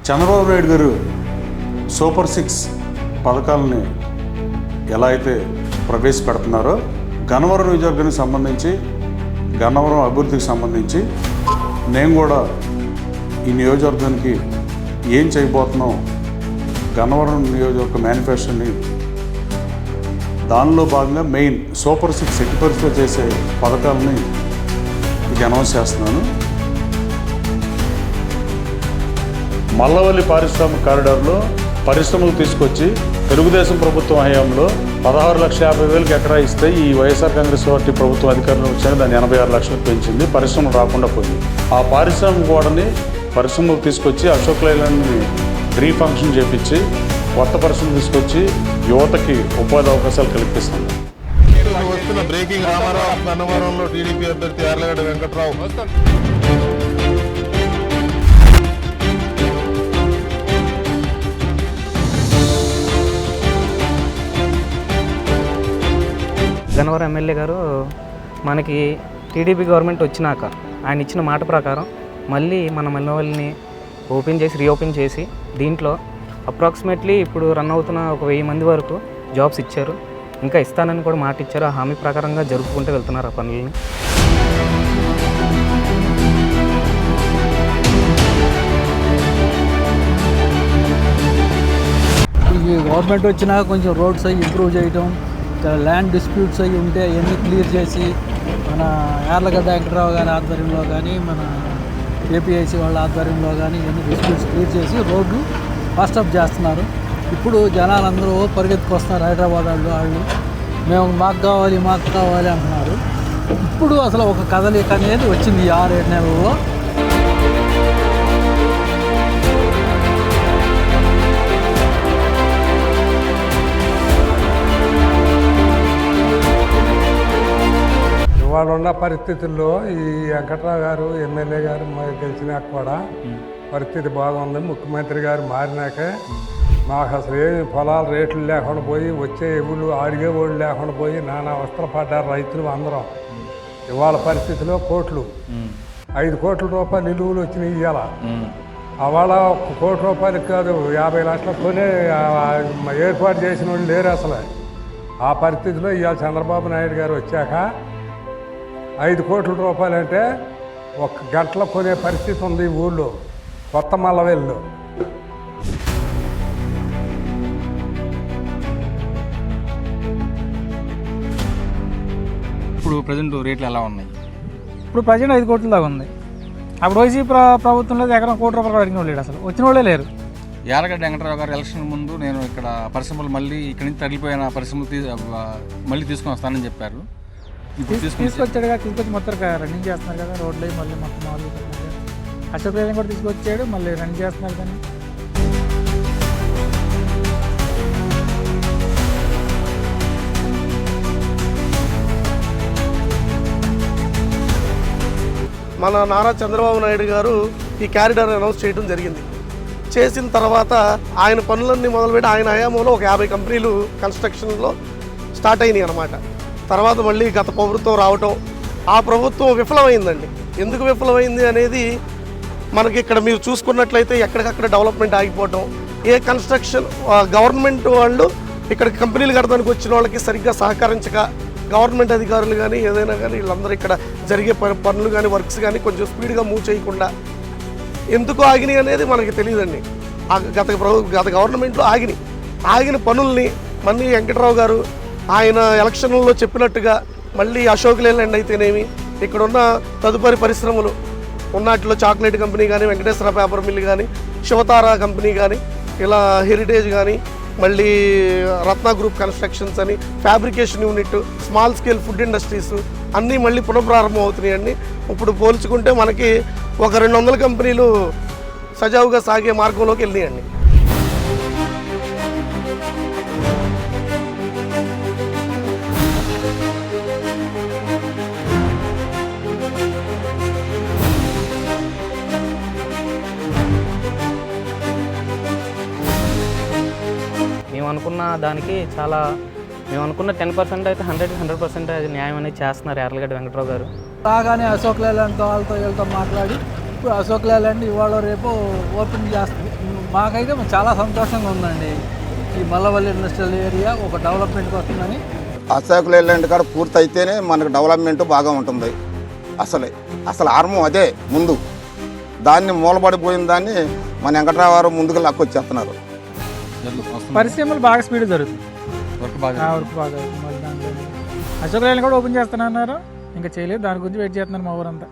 చంద్రబాబు నాయుడు గారు సూపర్ 6 పథకాలని ఎలా అయితే ప్రవేశపెడుతున్నారో గన్నవరం నియోజకవర్గానికి సంబంధించి గన్నవరం అభివృద్ధికి సంబంధించి నేను కూడా ఈ నియోజకవర్గానికి ఏం చేయబోతున్నాం గన్నవరం నియోజకవర్గ మేనిఫెస్టోని దానిలో భాగంగా మెయిన్ సూపర్ 6 ఎట్టి పరిస్థితిలో చేసే పథకాలని ఇది అనౌన్స్ చేస్తున్నాను. మల్లవల్లి పారిశ్రామిక కారిడార్లో పరిశ్రమలు తీసుకొచ్చి తెలుగుదేశం ప్రభుత్వం హయాంలో 16,50,000 ఎకరా ఇస్తే ఈ వైఎస్ఆర్ కాంగ్రెస్ పార్టీ ప్రభుత్వం అధికారంలో వచ్చాక దాన్ని 86 లక్షలకు పెంచింది. పరిశ్రమలు రాకుండా పోయింది. ఆ పారిశ్రామిక గోడని పరిశ్రమలు తీసుకొచ్చి అశోక్ లైలాండ్ని రీఫంక్షన్ చేపించి కొత్త పరిశ్రమలు తీసుకొచ్చి యువతకి ఉపాధి అవకాశాలు కల్పిస్తుంది. వస్తున్న బ్రేకింగ్ రామారావు గన్నవరంలో టీడీపీ అభ్యర్థి యార్లగడ్డ వెంకట్రావు గన్నవరం ఎమ్మెల్యే గారు మనకి టీడీపీ గవర్నమెంట్ వచ్చినాక ఆయన ఇచ్చిన మాట ప్రకారం మళ్ళీ మన మల్లవల్లిని రీఓపెన్ చేసి దీంట్లో అప్రాక్సిమేట్లీ ఇప్పుడు రన్ అవుతున్న ఒక 1000 మంది వరకు జాబ్స్ ఇచ్చారు. ఇంకా ఇస్తానని కూడా మాట ఇచ్చారు. ఆ హామీ ప్రకారంగా జరుపుకుంటూ వెళ్తున్నారు ఆ పనులని. ఈ గవర్నమెంట్ వచ్చినాక కొంచెం రోడ్స్ అవి ఇంప్రూవ్ చేయటం, ల్యాండ్ డిస్ప్యూట్స్ అవి ఉంటే అవన్నీ క్లియర్ చేసి మన యార్లగడ్డ వెంకటరావు గారి ఆధ్వర్యంలో కానీ మన ఏపీఐసి వాళ్ళ ఆధ్వర్యంలో కానీ ఇవన్నీ డిస్ప్యూట్స్ క్లియర్ చేసి రోడ్లు ఫాస్టప్ చేస్తున్నారు. ఇప్పుడు జనాలందరూ పరిగెత్తుకొస్తున్నారు. హైదరాబాద్ వాళ్ళు మేము మాకు కావాలి అంటున్నారు. ఇప్పుడు అసలు ఒక కదలిక అనేది వచ్చింది 6-7 నెలల్లో. ఇవాళ ఉన్న పరిస్థితుల్లో ఈ వెంకట్రావు గారు ఎమ్మెల్యే గారు గెలిచినాక కూడా పరిస్థితి బాగుంది. ముఖ్యమంత్రి గారు మారినాక మాకు అసలు ఏమి పొలాల రేట్లు లేకుండా పోయి వచ్చే ఎవులు అడిగేవాళ్ళు లేకుండా పోయి నానా అవస్థలు పడ్డారు రైతులు అందరం. ఇవాళ పరిస్థితిలో కోట్లు 5 కోట్ల రూపాయలు నిలువలు వచ్చినాయి. ఇవాళ అవాళ 1 కోటి రూపాయలకి కాదు 50 లక్షలతోనే ఏర్పాటు చేసిన వాళ్ళు లేరు అసలు. ఆ పరిస్థితిలో ఇవాళ చంద్రబాబు నాయుడు గారు వచ్చాక 5 కోట్ల రూపాయలు అంటే 1 గంటలో కొనే పరిస్థితి ఉంది ఈ ఊళ్ళో కొత్త మల్లవెల్లో. ఇప్పుడు ప్రజెంట్ రేట్లు ఎలా ఉన్నాయి? ఇప్పుడు ప్రజెంట్ 5 కోట్ల దాకా ఉంది. అప్పుడు వైసీపీ ప్రభుత్వంలో ఎకరం 1 కోటి రూపాయలు అడిగిన వాళ్ళు లేడు, అసలు వచ్చిన వాళ్ళే లేరు. యార్లగడ్డ వెంకటరావు గారు ఎలక్షన్ ముందు నేను ఇక్కడ పరిశ్రమలు మళ్ళీ ఇక్కడి నుంచి తరలిపోయిన పరిశ్రమలు మళ్ళీ తీసుకొని వస్తానని చెప్పారు. తీసుకొచ్చి మొత్తం రన్నింగ్ చేస్తున్నారు కదా రోడ్లు మళ్ళీ మొత్తం మామూలు అశోక్ లైలాండ్ కూడా తీసుకొచ్చాడు, మళ్ళీ రన్ చేస్తున్నారు. కానీ మన నారా చంద్రబాబు నాయుడు గారు ఈ కారిడార్ అనౌన్స్ చేయడం జరిగింది. చేసిన తర్వాత ఆయన పనులన్నీ మొదలుపెట్టి ఆయన హయాంలో ఒక 50 కంపెనీలు కన్స్ట్రక్షన్లో స్టార్ట్ అయినాయి అన్నమాట. తర్వాత మళ్ళీ గత ప్రభుత్వం రావటం, ఆ ప్రభుత్వం విఫలమైందండి. ఎందుకు విఫలమైంది అనేది మనకి ఇక్కడ మీరు చూసుకున్నట్లయితే ఎక్కడికక్కడ డెవలప్మెంట్ ఆగిపోవటం, ఏ కన్స్ట్రక్షన్ గవర్నమెంట్ వాళ్ళు ఇక్కడ కంపెనీలు కట్టడానికి వచ్చిన వాళ్ళకి సరిగ్గా సహకరించక గవర్నమెంట్ అధికారులు కానీ ఏదైనా కానీ వీళ్ళందరూ ఇక్కడ జరిగే పనులు కానీ వర్క్స్ కానీ కొంచెం స్పీడ్గా మూవ్ చేయకుండా ఎందుకు ఆగినాయి అనేది మనకి తెలియదండి. గత గవర్నమెంట్లో ఆగిన పనుల్ని మళ్ళీ వెంకటరావు గారు ఆయన ఎలక్షన్లలో చెప్పినట్టుగా మళ్ళీ అశోక్ లేలాండ్ అయితేనేమి, ఇక్కడున్న తదుపరి పరిశ్రమలు ఉన్నట్లో చాక్లెట్ కంపెనీ కానీ, వెంకటేశ్వర పేపర్ మిల్ కానీ, శివతార కంపెనీ కానీ, ఇలా హెరిటేజ్ కానీ, మళ్ళీ రత్న గ్రూప్ కన్స్ట్రక్షన్స్ అని, fabrication unit, small scale food industries అన్నీ మళ్ళీ పునఃప్రారంభం అవుతున్నాయండి. ఇప్పుడు పోల్చుకుంటే మనకి ఒక 200 కంపెనీలు సజావుగా సాగే మార్గంలోకి వెళ్ళినాయండి. మేము అనుకున్న దానికి మేము అనుకున్న 10% అయితే 100% అది న్యాయం అనేది చేస్తున్నారు యార్లగడ్డ వెంకటరావు గారు. బాగానే అశోక్ లైలాండ్తో వాళ్ళతో వీళ్ళతో మాట్లాడి ఇప్పుడు అశోక్ లేలాండ్ ఇవాళ రేపు ఓపెన్ చేస్తుంది. మాకైతే చాలా సంతోషంగా ఉందండి. ఈ మల్లవల్లి ఇండస్ట్రియల్ ఏరియా ఒక డెవలప్మెంట్కి వస్తుందని. అశోక్ లేలాండ్ కాడ పూర్తి అయితేనే మనకు డెవలప్మెంట్ బాగా ఉంటుంది. అసలు ఆర్మం అదే ముందు, దాన్ని మూలపడిపోయిన దాన్ని మన వెంకట్రావు గారు ముందుకు లాక్కొచ్చేస్తున్నారు. పరిశ్రమలు బాగా స్పీడ్ జరుగుతుంది, వర్క్ బాగా వర్క్ బాగా. అశోక్ లేలాండ్ కూడా ఓపెన్ చేస్తానన్నారు, ఇంకా చేయలేదు. దాని గురించి వెయిట్ చేస్తున్నారు మా ఊరంతా.